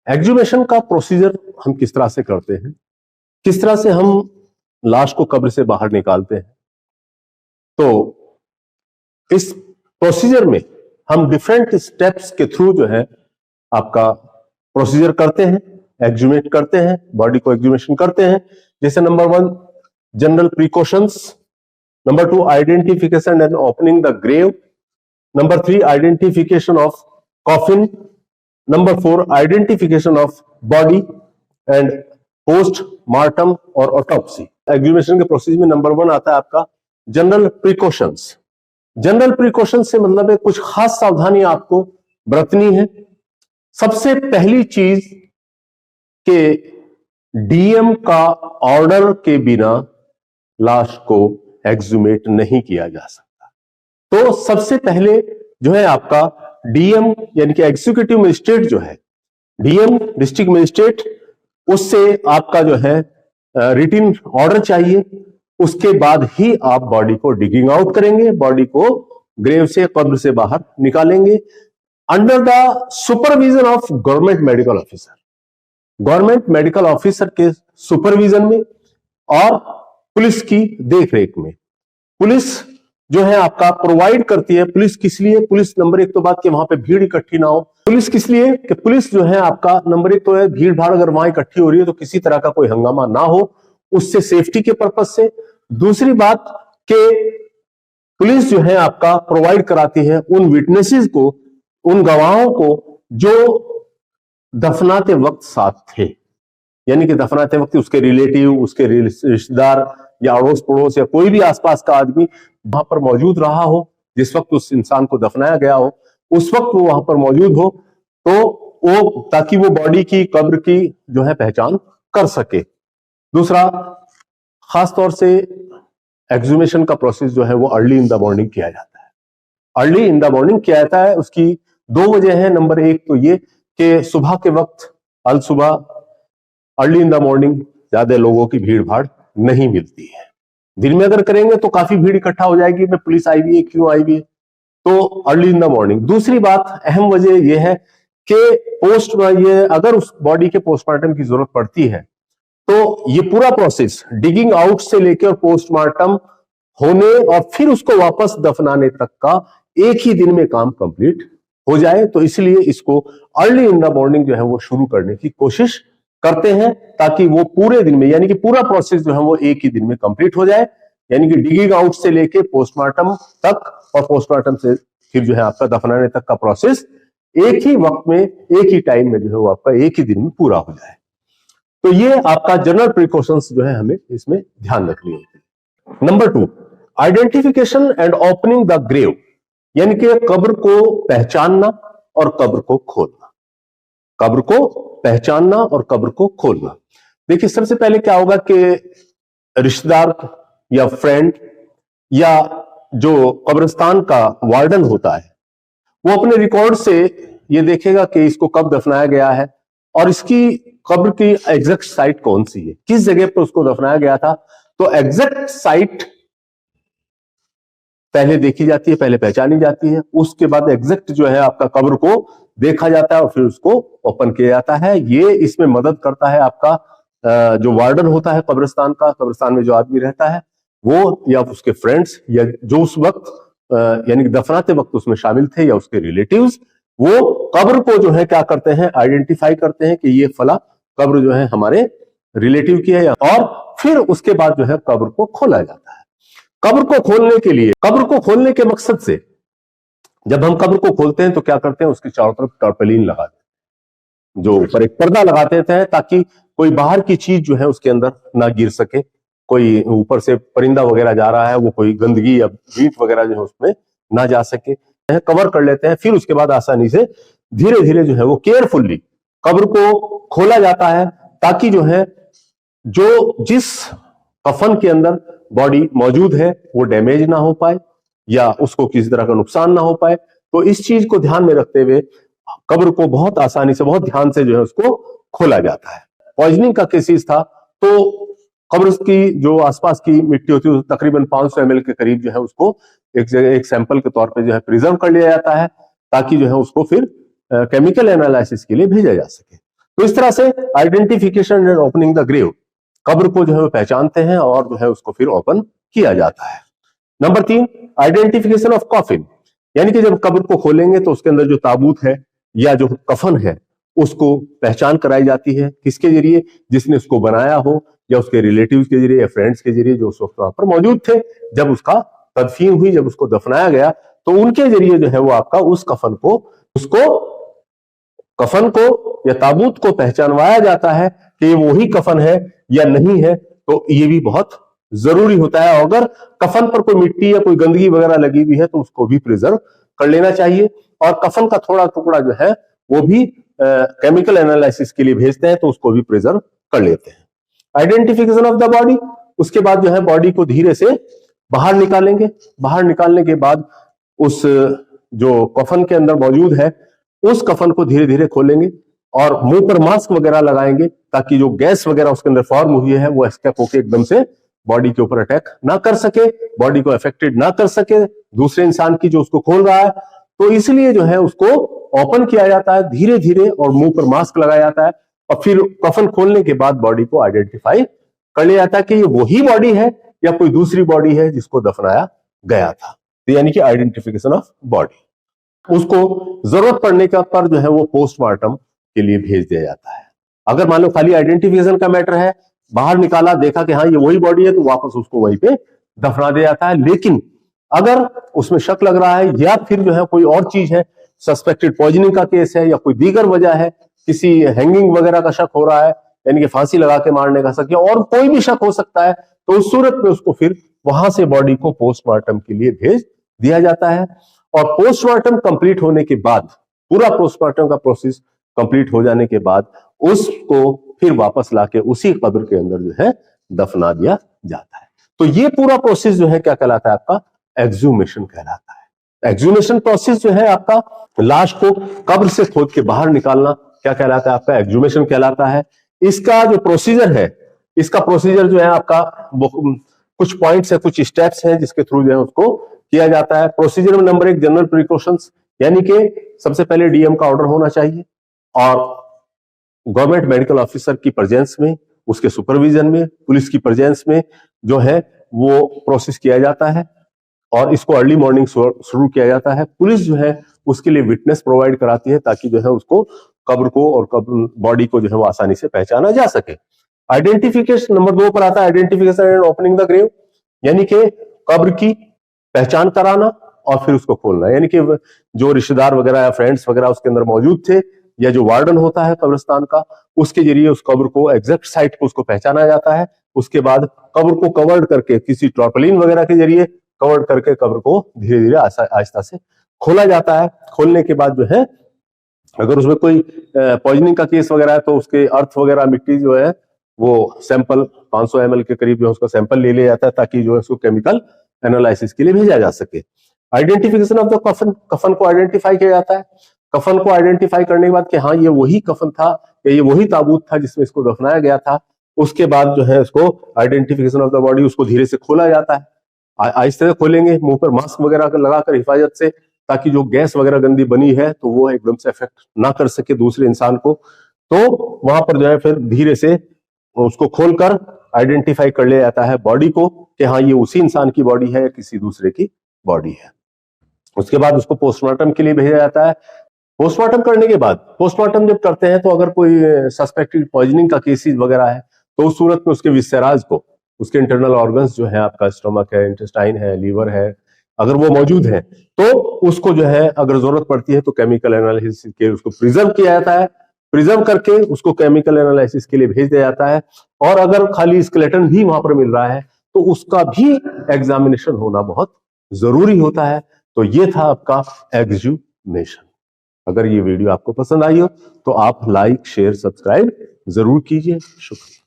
एक्सहुमेशन का प्रोसीजर हम किस तरह से करते हैं, किस तरह से हम लाश को कब्र से बाहर निकालते हैं। तो इस प्रोसीजर में हम डिफरेंट स्टेप्स के थ्रू जो है आपका प्रोसीजर करते हैं, एक्सहुमेट करते हैं, बॉडी को एक्सहुमेशन करते हैं। जैसे number 1 general precautions, number 2 identification and opening the grave, number 3 identification of coffin, number 4 identification of body and post mortem और ऑटोप्सी। एक्सहुमेशन के प्रोसीजर में नंबर 1 आता है आपका जनरल प्रिकॉशंस। जनरल प्रिकॉशन से मतलब है कुछ खास सावधानी आपको बरतनी है। सबसे पहली चीज के डीएम का ऑर्डर के बिना लाश को एक्सहुमेट नहीं किया जा सकता। तो सबसे पहले जो है आपका डीएम यानी कि एग्जीक्यूटिव मजिस्ट्रेट जो है, डीएम डिस्ट्रिक्ट मजिस्ट्रेट, उससे आपका जो है रिटन ऑर्डर चाहिए। उसके बाद ही आप बॉडी को डिगिंग आउट करेंगे, बॉडी को ग्रेव से, कब्र से बाहर निकालेंगे under the supervision of government medical officer. Government medical officer के सुपरविजन में और पुलिस की देखरेख में। पुलिस जो है आपका प्रोवाइड करती है। पुलिस किस लिए? पुलिस नंबर 1 तो बात कि वहां पे भीड़ इकट्ठी ना हो। पुलिस किस लिए? कि पुलिस जो है आपका नंबर 1 तो है भीड़ भाड़ अगर वहां इकट्ठी हो रही है तो किसी तरह का कोई हंगामा ना हो, उससे सेफ्टी के पर्पज से। दूसरी बात कि पुलिस जो है आपका प्रोवाइड कराती है उन विटनेसेस को, उन गवाहों को जो दफनाते वक्त साथ थे, यानी कि दफनाते वक्त उसके रिलेटिव, उसके रिश्तेदार या अड़ोस पड़ोस या कोई भी आसपास का आदमी वहां पर मौजूद रहा हो, जिस वक्त उस इंसान को दफनाया गया हो उस वक्त वो वहां पर मौजूद हो, तो वो ताकि वो बॉडी की, कब्र की जो है पहचान कर सके। दूसरा, खास तौर से एक्सहुमेशन का प्रोसेस जो है वो अर्ली इन द मॉर्निंग किया जाता है। अर्ली इन द मॉर्निंग किया जाता है, उसकी 2 वजह है। नंबर 1 तो ये कि सुबह के वक्त, अल सुबह, अर्ली इन द मॉर्निंग ज्यादा लोगों की भीड़ भाड़ नहीं मिलती है। दिन में अगर करेंगे तो काफी भीड़ इकट्ठा हो जाएगी, में पुलिस आई हुई है, क्यों आई हुई है, तो अर्ली इन द मॉर्निंग। दूसरी बात, अहम वजह यह है कि ये अगर उस बॉडी के पोस्टमार्टम की जरूरत पड़ती है तो ये पूरा प्रोसेस डिगिंग आउट से लेकर पोस्टमार्टम होने और फिर उसको वापस दफनाने तक का एक ही दिन में काम कंप्लीट हो जाए। तो इसलिए इसको अर्ली इन द मॉर्निंग जो है वो शुरू करने की कोशिश करते हैं, ताकि वो पूरे दिन में, यानी कि पूरा प्रोसेस जो है वो एक ही दिन में कंप्लीट हो जाए। यानी कि डिगिंग आउट से लेके पोस्टमार्टम तक और पोस्टमार्टम से फिर जो है आपका दफनाने तक का प्रोसेस एक ही वक्त में, एक ही टाइम में जो है वो आपका एक ही दिन में पूरा हो जाए। तो ये आपका जनरल प्रिकॉशंस जो है हमें इसमें ध्यान रखनी होती है। Number 2, identification and opening the grave, यानी कि कब्र को पहचानना और कब्र को खोलना। कब्र को पहचानना और कब्र को खोलना। देखिए, सबसे पहले क्या होगा कि रिश्तेदार या फ्रेंड या जो कब्रिस्तान का वार्डन होता है वो अपने रिकॉर्ड से ये देखेगा कि इसको कब दफनाया गया है और इसकी कब्र की एग्जैक्ट साइट कौन सी है, किस जगह पर उसको दफनाया गया था। तो एग्जैक्ट साइट पहले देखी जाती है, पहले पहचानी जाती है। उसके बाद एग्जैक्ट जो है आपका कब्र को देखा जाता है और फिर उसको ओपन किया जाता है। ये इसमें मदद करता है आपका जो वार्डन होता है कब्रिस्तान का, कब्रिस्तान में जो आदमी रहता है वो, या उसके फ्रेंड्स, या जो उस वक्त यानी कि दफनाते वक्त उसमें शामिल थे, या उसके रिलेटिव्स, वो कब्र को जो है क्या करते हैं, आइडेंटिफाई करते हैं कि ये फला कब्र जो है हमारे रिलेटिव की है, और फिर उसके बाद जो है कब्र को खोला जाता है। कब्र को खोलने के लिए, कब्र को खोलने के मकसद से जब हम कब्र को खोलते हैं तो क्या करते हैं, उसके चारों तरफ टर्पलिन लगा देते हैं, जो ऊपर एक पर्दा लगा देते हैं ताकि कोई बाहर की चीज जो है उसके अंदर ना गिर सके। कोई ऊपर से परिंदा वगैरह जा रहा है, वो कोई गंदगी या ईंट वगैरह जो है उसमें ना जा सके, कवर कर लेते हैं। फिर उसके बाद आसानी से धीरे धीरे जो है वो केयरफुली कब्र को खोला जाता है, ताकि जो है जो जिस कफन के अंदर बॉडी मौजूद है वो डैमेज ना हो पाए या उसको किसी तरह का नुकसान ना हो पाए। तो इस चीज को ध्यान में रखते हुए कब्र को बहुत आसानी से, बहुत ध्यान से जो है उसको खोला जाता है। पॉइजनिंग का केसेस था तो कब्र की जो आसपास की मिट्टी होती है तकरीबन 500 ml के करीब जो है उसको एक जगह, एक सैंपल के तौर पे जो है प्रिजर्व कर लिया जाता है, ताकि जो है उसको फिर केमिकल एनालिसिस के लिए भेजा जा सके। तो इस तरह से identification and opening the grave, कब्र को जो है वो पहचानते हैं और जो है उसको फिर ओपन किया जाता है। नंबर 3, आइडेंटिफिकेशन ऑफ कॉफिन, यानी कि जब कब्र को खोलेंगे तो उसके अंदर जो ताबूत है या जो कफन है उसको पहचान कराई जाती है। किसके जरिए? जिसने उसको बनाया हो, या उसके रिलेटिव्स के जरिए, या फ्रेंड्स के जरिए जो उस वक्त वहां पर मौजूद थे जब उसका तदफीन हुई, जब उसको दफनाया गया, तो उनके जरिए जो है वो आपका उस कफन को, कफन को या ताबूत को पहचानवाया जाता है कि ये वही कफन है या नहीं है। तो ये भी बहुत जरूरी होता है। अगर कफन पर कोई मिट्टी या कोई गंदगी वगैरह लगी हुई है तो उसको भी प्रिजर्व कर लेना चाहिए। और कफन का थोड़ा टुकड़ा जो है वो भी केमिकल एनालिसिस के लिए भेजते हैं, तो उसको भी प्रिजर्व कर लेते हैं। आइडेंटिफिकेशन ऑफ द बॉडी, उसके बाद जो है बॉडी को धीरे से बाहर निकालेंगे। बाहर निकालने के बाद उस जो कफन के अंदर मौजूद है उस कफन को धीरे धीरे खोलेंगे और मुंह पर मास्क वगैरह लगाएंगे, ताकि जो गैस वगैरह उसके अंदर फॉर्म हुई है वो एस्केप होकर एकदम से बॉडी के ऊपर अटैक ना कर सके, बॉडी को अफेक्टेड ना कर सके दूसरे इंसान की जो उसको खोल रहा है। तो इसलिए जो है उसको ओपन किया जाता है धीरे धीरे और मुंह पर मास्क लगाया जाता है, और फिर कफन खोलने के बाद बॉडी को आइडेंटिफाई कर लिया जाता है कि ये वही बॉडी है या कोई दूसरी बॉडी है जिसको दफनाया गया था। तो यानी कि आइडेंटिफिकेशन ऑफ बॉडी। उसको जरूरत पड़ने का पर जो है वो पोस्टमार्टम के लिए भेज दिया जाता है। अगर मान लो खाली आइडेंटिफिकेशन का मैटर है, बाहर निकाला, देखा कि हाँ ये वही बॉडी है, तो वापस उसको वहीं पे दफना दिया जाता है। लेकिन अगर उसमें शक लग रहा है या फिर जो है कोई और चीज है, सस्पेक्टेड पॉइजनिंग का केस है या कोई दीगर वजह है, किसी हैंगिंग वगैरह का शक हो रहा है, यानी कि फांसी लगा के मारने का शक, या और कोई भी शक हो सकता है, तो उस सूरत में उसको फिर वहां से बॉडी को पोस्टमार्टम के लिए भेज दिया जाता है। और पोस्टमार्टम कंप्लीट होने के बाद, पूरा पोस्टमार्टम का प्रोसेस कंप्लीट हो जाने के बाद उसको फिर वापस लाके उसी कब्र के अंदर जो है दफना दिया जाता है। तो ये पूरा प्रोसेस जो है क्या कहलाता है? आपका एक्सहूमेशन कहलाता है। एक्सहूमेशन प्रोसेस जो है आपका लाश को कब्र से खोद के बाहर निकालना क्या कहलाता है? आपका एक्सहूमेशन कहलाता है। इसका जो प्रोसीजर है, इसका प्रोसीजर जो है आपका कुछ पॉइंट्स है, कुछ स्टेप्स हैं जिसके थ्रू जो है उसको किया जाता है। प्रोसीजर में नंबर 1 जनरल प्रिकॉशंस, यानी कि सबसे पहले डीएम का ऑर्डर होना चाहिए और गवर्नमेंट मेडिकल ऑफिसर की प्रेजेंस में, उसके सुपरविजन में, पुलिस की प्रेजेंस में जो है वो प्रोसेस किया जाता है। और इसको अर्ली मॉर्निंग शुरू किया जाता है। पुलिस जो है उसके लिए विटनेस प्रोवाइड कराती है, ताकि जो है उसको कब्र को और कब्र बॉडी को जो है वो आसानी से पहचाना जा सके। आइडेंटिफिकेशन नंबर 2 पर आता है identification and opening the grave, यानी कि कब्र की पहचान कराना और फिर उसको खोलना। यानी कि जो रिश्तेदार वगैरह या फ्रेंड्स वगैरह उसके अंदर मौजूद थे, या जो वार्डन होता है कब्रिस्तान का, उसके जरिए उस कब्र को, एग्जैक्ट साइट को उसको पहचाना जाता है। उसके बाद कब्र को कवर्ड करके, किसी टॉर्पलिन वगैरह के जरिए कवर्ड करके कब्र को धीरे धीरे आहिस्ता से खोला जाता है। खोलने के बाद जो है अगर उसमें कोई पॉइजनिंग का केस वगैरह है तो उसके अर्थ वगैरह, मिट्टी जो है वो सैंपल 500 ml के करीब जो है उसका सैंपल ले लिया जाता है, ताकि जो है उसको केमिकल एनालिसिस के लिए भेजा जा सके। आइडेंटिफिकेशन ऑफ द कफन, कफन को आइडेंटिफाई किया जाता है। कफन को आइडेंटिफाई करने के बाद कि हाँ ये वही कफन था या ये वही ताबूत था जिसमें इसको दफनाया गया था। उसके बाद जो है उसको आइडेंटिफिकेशन ऑफ द बॉडी, उसको धीरे से खोला जाता है। आहिस्ते से खोलेंगे, मुंह पर मास्क वगैरह लगाकर हिफाजत से, ताकि जो गैस वगैरह गंदी बनी है तो वो एकदम से इफेक्ट ना कर सके दूसरे इंसान को। तो वहां पर जो है फिर धीरे से उसको खोलकर आइडेंटिफाई कर लिया जाता है बॉडी को कि हाँ ये उसी इंसान की बॉडी है या किसी दूसरे की बॉडी है। उसके बाद उसको पोस्टमार्टम के लिए भेजा जाता है। पोस्टमार्टम करने के बाद, पोस्टमार्टम जब करते हैं तो अगर कोई सस्पेक्टेड पॉइजनिंग का केसेस वगैरह है तो उस सूरत में उसके विसेराज को, उसके इंटरनल ऑर्गन्स जो है, आपका स्टमक है, इंटेस्टाइन है, लीवर है, अगर वो मौजूद है तो उसको जो है अगर जरूरत पड़ती है तो केमिकल एनालिसिस के उसको प्रिजर्व किया जाता है। प्रिजर्व करके उसको केमिकल एनालिसिस के लिए भेज दिया जाता है। और अगर खाली स्केलेटन भी वहां पर मिल रहा है तो उसका भी एग्जामिनेशन होना बहुत जरूरी होता है। तो ये था आपका एक्सहूमेशन। अगर ये वीडियो आपको पसंद आई हो तो आप लाइक, शेयर, सब्सक्राइब जरूर कीजिए। शुक्रिया।